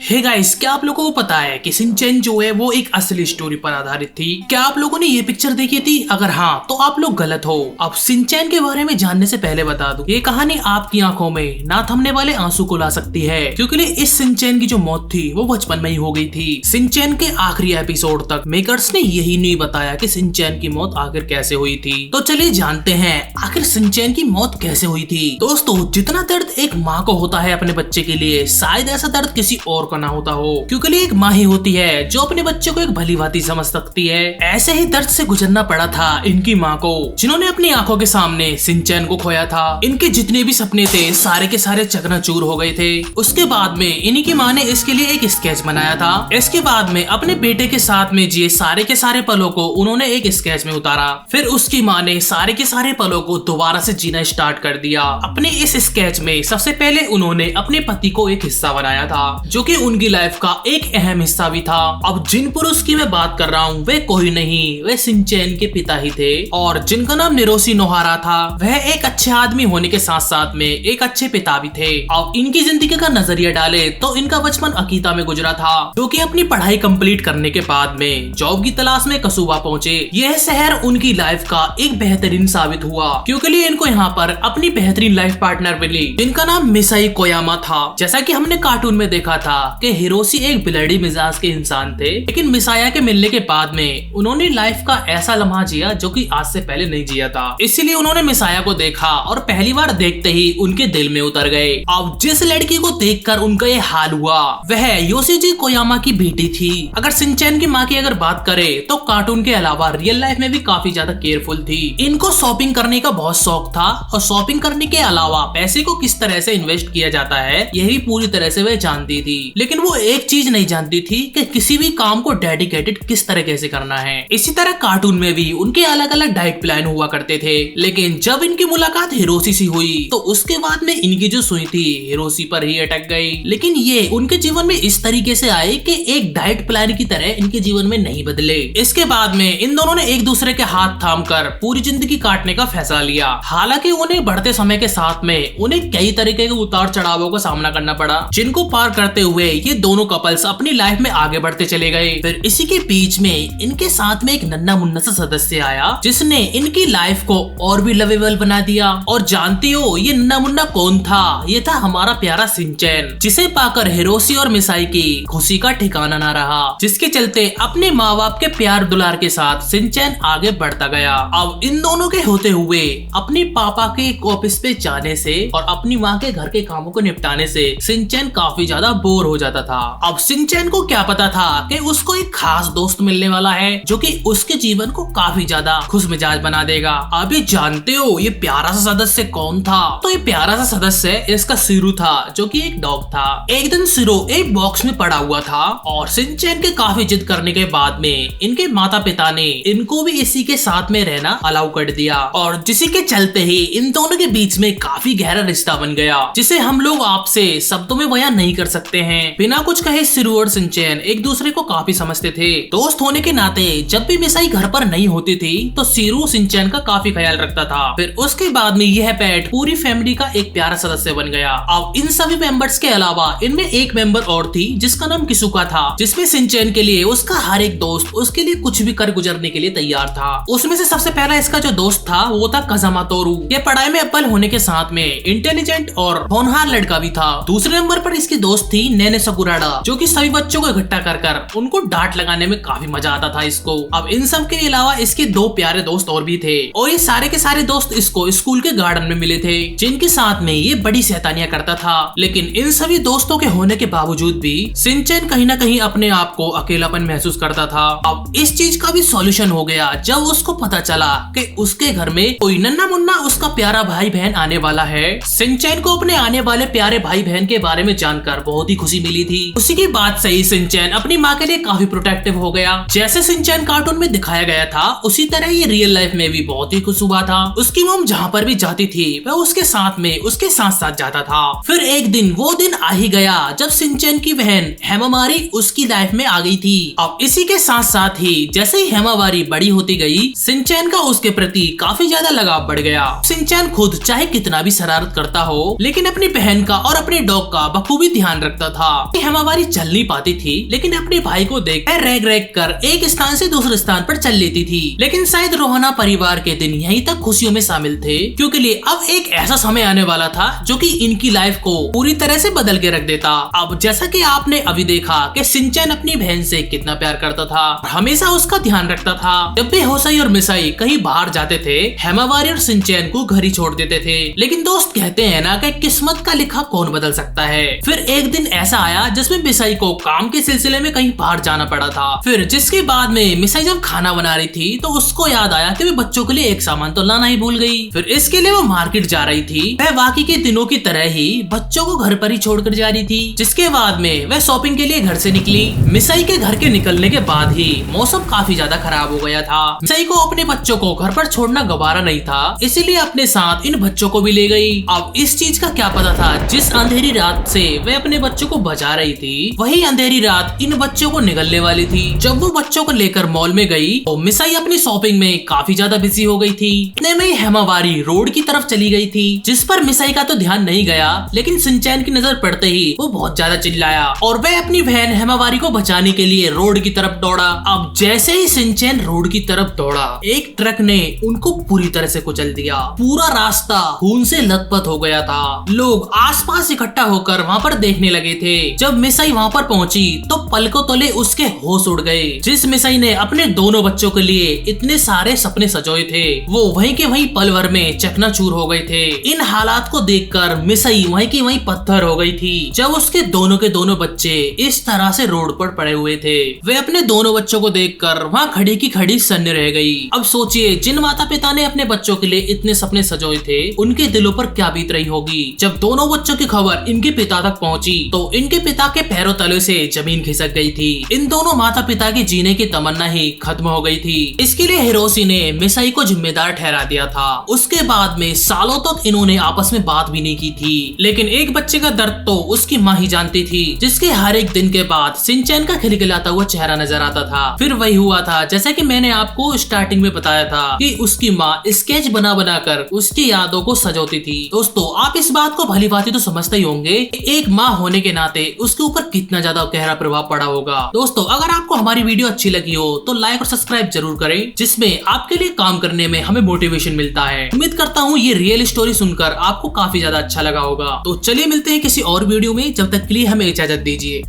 Hey guys, क्या आप लोगों को पता है कि शिनचैन जो है वो एक असली स्टोरी पर आधारित थी। क्या आप लोगों ने ये पिक्चर देखी थी? अगर हाँ तो आप लोग गलत हो। अब शिनचैन के बारे में जानने से पहले बता दूं, ये कहानी आपकी आंखों में ना थमने वाले आंसू को ला सकती है, क्योंकि इस शिनचैन की जो मौत थी वो बचपन में ही हो गई थी। शिनचैन के आखिरी एपिसोड तक मेकर्स ने यही नहीं बताया कि शिनचैन की मौत आखिर कैसे हुई थी। तो चलिए जानते हैं आखिर शिनचैन की मौत कैसे हुई थी। दोस्तों, जितना दर्द एक माँ को होता है अपने बच्चे के लिए, शायद ऐसा दर्द किसी और को ना होता हो, क्योंकि एक माँ ही होती है जो अपने बच्चे को एक भली भांति समझ सकती है। ऐसे ही दर्द से गुजरना पड़ा था इनकी माँ को, जिन्होंने अपनी आंखों के सामने शिनचैन को खोया था। इनके जितने भी सपने थे सारे के सारे चकनाचूर हो गए थे। उसके बाद में इन्हीं की माँ ने इसके लिए एक स्केच बनाया था। इसके बाद में अपने बेटे के साथ में जिए सारे के सारे पलों को उन्होंने एक स्केच में उतारा। फिर उसकी माँ ने सारे के सारे पलों को दोबारा से जीना स्टार्ट कर दिया। अपने इस स्केच में सबसे पहले उन्होंने अपने पति को एक हिस्सा बनाया था, जो कि उनकी लाइफ का एक अहम हिस्सा भी था। अब जिन पुरुष की मैं बात कर रहा हूँ वे कोई नहीं, वे शिनचैन के पिता ही थे, और जिनका नाम निरोशी नोहारा था। वह एक अच्छे आदमी होने के साथ साथ में एक अच्छे पिता भी थे। अब इनकी जिंदगी का नजरिया डाले तो इनका बचपन अकीता में गुजरा था, जो कि अपनी पढ़ाई कंप्लीट करने के बाद में जॉब की तलाश में कसूबा पहुंचे। यह शहर उनकी लाइफ का एक बेहतरीन साबित हुआ, क्योंकि इनको यहाँ पर अपनी बेहतरीन लाइफ पार्टनर मिली, जिनका नाम मिसाई कोयामा था। जैसा कि हमने कार्टून में देखा था कि हिरोशी एक बिलड़ी मिजाज के इंसान थे, लेकिन मिसाया के मिलने के बाद में उन्होंने लाइफ का ऐसा लम्हा जिया जो कि आज से पहले नहीं जिया था। इसीलिए उन्होंने मिसाया को देखा और पहली बार देखते ही उनके दिल में उतर गए। अब जिस लड़की को देखकर उनका ये हाल हुआ वह योशीजी कोयामा की बेटी थी। अगर शिनचैन की माँ की अगर बात करें तो कार्टून के अलावा रियल लाइफ में भी काफी ज्यादा केयरफुल थी। इनको शॉपिंग करने का बहुत शौक था, और शॉपिंग करने के अलावा पैसे को किस तरह से इन्वेस्ट किया जाता है यही पूरी तरह से वह जानती थी। लेकिन वो एक चीज नहीं जानती थी कि किसी भी काम को डेडिकेटेड किस तरह से करना है। इसी तरह कार्टून में भी उनके अलग अलग डाइट प्लान हुआ करते थे, लेकिन जब इनकी मुलाकात हिरोशी से हुई तो उसके बाद में इनकी जो सुई थी हिरोशी पर ही अटक गई। लेकिन ये उनके जीवन में इस तरीके से आए कि एक डाइट प्लान की तरह इनके जीवन में नहीं बदले। इसके बाद में इन दोनों ने एक दूसरे के हाथ थाम कर पूरी जिंदगी काटने का फैसला लिया। हालांकि उन्हें बढ़ते समय के साथ में उन्हें कई तरीके के उतार चढ़ावों का सामना करना पड़ा, जिनको पार करते हुए ये दोनों कपल्स अपनी लाइफ में आगे बढ़ते चले गए। फिर इसी के बीच में इनके साथ में एक नन्हा मुन्ना सा सदस्य आया, जिसने इनकी लाइफ को और भी लवेबल बना दिया। और जानती हो ये नन्हा मुन्ना कौन था? ये था हमारा प्यारा शिनचैन, जिसे पाकर हिरोशी और मिसाई की खुशी का ठिकाना न रहा, जिसके चलते अपने माँ बाप के प्यार दुलार के साथ शिनचैन आगे बढ़ता गया। अब इन दोनों के होते हुए अपने पापा के ऑफिस पे जाने से और अपनी माँ के घर के कामों को निपटाने से शिनचैन काफी ज्यादा बोर हो जाता था। अब शिनचैन को क्या पता था कि उसको एक खास दोस्त मिलने वाला है, जो कि उसके जीवन को काफी ज्यादा खुश मिजाज बना देगा। अभी जानते हो ये प्यारा सा सदस्य कौन था? तो ये प्यारा सा सदस्य इसका सिरू था, जो कि एक डॉग था। एक दिन सिरू एक बॉक्स में पड़ा हुआ था, और शिनचैन के काफी जिद करने के बाद में इनके माता पिता ने इनको भी इसी के साथ में रहना अलाउ कर दिया, और जिसी के चलते ही इन दोनों के बीच में काफी गहरा रिश्ता बन गया, जिसे हम लोग आपसे शब्दों में बयां नहीं कर सकते हैं। बिना कुछ कहे सिरू और शिनचैन एक दूसरे को काफी समझते थे। दोस्त होने के नाते जब भी मिसाई घर पर नहीं होती थी तो सिरू शिनचैन का काफी ख्याल रखता था। फिर उसके बाद में यह पेट पूरी फैमिली का एक प्यारा सदस्य बन गया। अब इन सभी मेंबर्स के अलावा इनमें एक मेंबर और थी, जिसका नाम किसुका था, जिसमें शिनचैन के लिए उसका हर एक दोस्त उसके लिए कुछ भी कर गुजरने के लिए तैयार था। उसमें से सबसे पहला इसका जो दोस्त था वो था कजामा तोरू। ये पढ़ाई में अव्वल होने के साथ में इंटेलिजेंट और होनहार लड़का भी था। दूसरे नंबर पर इसकी दोस्त थी नेने सकुराडा, जो कि सभी बच्चों को इकट्ठा कर उनको डांट लगाने में काफी मजा आता था इसको। अब इन सब के अलावा इसके दो प्यारे दोस्त और भी थे, और ये सारे के सारे दोस्त इसको स्कूल के गार्डन में मिले थे, जिनके साथ में ये बड़ी शैतानियां करता था। लेकिन इन सभी दोस्तों के होने के बावजूद भी शिनचैन कहीं ना कहीं अपने आप को अकेलापन महसूस करता था। अब इस चीज का भी सॉल्यूशन हो गया जब उसको पता चला कि उसके घर में कोई नन्हा मुन्ना उसका प्यारा भाई बहन आने वाला है। शिनचैन को अपने आने वाले प्यारे भाई बहन के बारे में जानकर बहुत ही खुशी मिली थी। उसी की बात से ही शिनचैन अपनी माँ के लिए काफी प्रोटेक्टिव हो गया। जैसे शिनचैन कार्टून में दिखाया गया था उसी तरह ये रियल लाइफ में भी बहुत ही खुश हुआ था। उसकी मॉम जहाँ पर भी जाती थी वह उसके साथ में उसके साथ साथ जाता था। फिर एक दिन वो दिन आ ही गया जब शिनचैन की बहन हेमामारी उसकी लाइफ में आ गई थी। अब इसी के साथ साथ ही जैसे ही हेमामारी बड़ी होती गई, शिनचैन का उसके प्रति काफी ज्यादा लगाव बढ़ गया। शिनचैन खुद चाहे कितना भी शरारत करता हो, लेकिन अपनी बहन का और अपने डॉग का बखूबी ध्यान रखता था। हेमावारी चल नहीं पाती थी, लेकिन अपने भाई को देख रैग रैग कर एक स्थान से दूसरे स्थान पर चल लेती थी। लेकिन शायद रोहना परिवार के दिन यहीं तक खुशियों में शामिल थे, क्योंकि लिए अब एक ऐसा समय आने वाला था जो कि इनकी लाइफ को पूरी तरह से बदल के रख देता। अब जैसा कि आपने अभी देखा कि शिनचैन अपनी बहन से कितना प्यार करता था, हमेशा उसका ध्यान रखता था। जब भी होसाई और मिसाई कहीं बाहर जाते थे, हेमावारी और शिनचैन को घर ही छोड़ देते थे। लेकिन दोस्त कहते हैं ना कि किस्मत का लिखा कौन बदल सकता है। फिर एक दिन ऐसा आया जिसमें मिसाई को काम के सिलसिले में कहीं बाहर जाना पड़ा था। फिर जिसके बाद में मिसाई जब खाना बना रही थी तो उसको याद आया कि वे बच्चों के लिए एक सामान तो लाना ही भूल गई। फिर इसके लिए वो मार्केट जा रही थी। वह बाकी के दिनों की तरह ही बच्चों को घर पर ही छोड़कर जा रही थी। जिसके बाद में वह शॉपिंग के लिए घर से निकली। मिसाई के घर के निकलने के बाद ही मौसम काफी ज्यादा खराब हो गया था। मिसाई को अपने बच्चों को घर पर छोड़ना गवारा नहीं था, इसीलिए अपने साथ इन बच्चों को भी ले गई। अब इस चीज का क्या पता था, जिस अंधेरी रात से वह अपने बच्चों को बचा रही थी, वही अंधेरी रात इन बच्चों को निगलने वाली थी। जब वो बच्चों को लेकर मॉल में गई तो मिसाई अपनी शॉपिंग में काफी ज्यादा बिजी हो गई थी। इतने में हेमावारी रोड की तरफ चली गई थी, जिस पर मिसाई का तो ध्यान नहीं गया, लेकिन शिनचैन की नजर पड़ते ही वो बहुत ज्यादा चिल्लाया और वह अपनी बहन हेमावारी को बचाने के लिए रोड की तरफ दौड़ा। अब जैसे ही शिनचैन रोड की तरफ दौड़ा, एक ट्रक ने उनको पूरी तरह से कुचल दिया। पूरा रास्ता खून से लथपथ हो गया था। लोग आसपास इकट्ठा होकर वहाँ पर देखने लगे थे। जब मिसाई वहाँ पर पहुँची तो पलकों तले उसके होश उड़ गए। जिस मिसाई ने अपने दोनों बच्चों के लिए इतने सारे सपने सजोए थे, वो वहीं के वहीं पल भर में चकनाचूर हो गए थे। इन हालात को देखकर मिसाई वहीं की वहीं पत्थर हो गई थी। जब उसके दोनों के दोनों बच्चे इस तरह से रोड पर पड़े हुए थे, वे अपने दोनों बच्चों को देखकर वहाँ खड़ी की खड़ी सन्न रह गई। अब सोचिए, जिन माता पिता ने अपने बच्चों के लिए इतने सपने सजोए थे, उनके दिलों पर क्या बीत रही होगी। जब दोनों बच्चों की खबर इनके पिता तक पहुंची तो इनके पिता के पैरों तले से जमीन खिसक गई थी। इन दोनों माता पिता की जीने की तमन्ना ही खत्म हो गई थी। इसके लिए हिरोशी ने मिसाई को जिम्मेदार ठहरा दिया था। उसके बाद में सालों तक इन्होंने आपस में बात भी नहीं की थी। लेकिन एक बच्चे का दर्द तो उसकी माँ ही जानती थी, जिसके हर एक दिन के बाद शिनचैन का खिलखिलाता हुआ चेहरा नजर आता था। फिर वही हुआ था जैसा कि मैंने आपको स्टार्टिंग में बताया था कि उसकी माँ स्केच बना बनाकर उसकी यादों को सजोती थी। दोस्तों, आप इस बात को भली भांति तो समझते ही होंगे, एक माँ होने के नाते उसके ऊपर कितना ज्यादा गहरा प्रभाव पड़ा होगा। दोस्तों, अगर आपको हमारी वीडियो अच्छी लगी हो तो लाइक और सब्सक्राइब जरूर करें, जिसमें आपके लिए काम करने में हमें मोटिवेशन मिलता है। उम्मीद करता हूँ ये रियल स्टोरी सुनकर आपको काफी ज्यादा अच्छा लगा होगा। तो चलिए मिलते हैं किसी और वीडियो में, जब तक के लिए हमें इजाजत दीजिए।